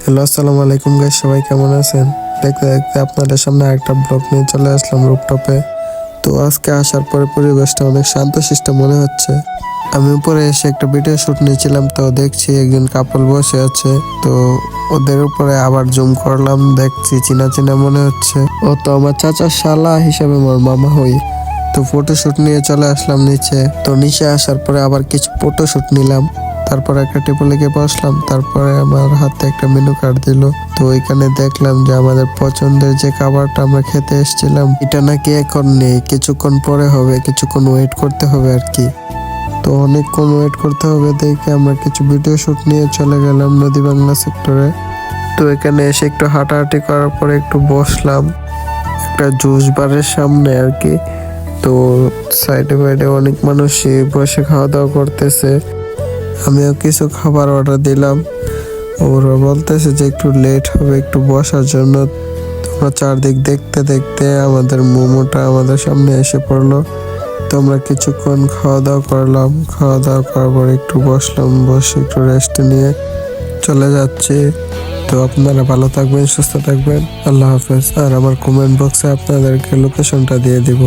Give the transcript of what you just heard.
Hello, আসসালামু আলাইকুম guys, সবাই কেমন আছেন? দেখতে দেখতে আপনাদের সামনে একটা ব্লগ নিয়ে চলে আসলাম রুফটপে। তো আজকে আসার পরে পরিবেশটা অনেক শান্তশিষ্ট মনে হচ্ছে। আমি উপরে এসে একটা ভিডিও শুট নিয়েছিলাম, তো দেখছি একজন কাপল বসে আছে। তো ওদের উপরে আবার জুম করলাম, দেখছি চিনা চিনা মনে হচ্ছে। ও তো আমার চাচার শালা হিসাবে আমার মামা হই। তো ফটোশুট নিয়ে চলে আসলাম নিচে। তো নিচে আসার পরে আবার কিছু ফটোশুট নিলাম। তারপর একটা টেবিলে গিয়ে বসলাম। তারপরে আমার হাতে একটা মেনু কার্ড দিল। তো ওইখানে দেখলাম যে আমাদের পছন্দের যে খাবারটা আমরা খেতে এসেছিলাম এটা নাকি এখন নেই, কিছুক্ষণ পরে হবে, কিছুক্ষণ ওয়েট করতে হবে আর কি। তো অনেকক্ষণ ওয়েট করতে হবে দেখে আমরা কিছু ভিডিও শুট নিয়ে চলে গেলাম নদী বাংলা সেক্টরে। তো এখানে এসে একটু হাঁটাহাঁটি করার পরে একটু বসলাম একটা জুস বারের সামনে আর কি। তো সাইডে বাইডে অনেক মানুষই বসে খাওয়া দাওয়া করতেছে। আমিও কিছু খাবার অর্ডার দিলাম। ওরা বলতেছে যে একটু লেট হবে একটু বসার জন্য। তোমরা চারদিক দেখতে দেখতে আমাদের মোমোটা আমাদের সামনে এসে পড়লো। তো আমরা কিছুক্ষণ খাওয়া দাওয়া করলাম। খাওয়া দাওয়া করার পর একটু বসলাম, বসে একটু রেস্ট নিয়ে চলে যাচ্ছি। তো আপনারা ভালো থাকবেন, সুস্থ থাকবেন। আল্লাহ হাফেজ। আর আমার কমেন্ট বক্সে আপনাদেরকে লোকেশনটা দিয়ে দিব।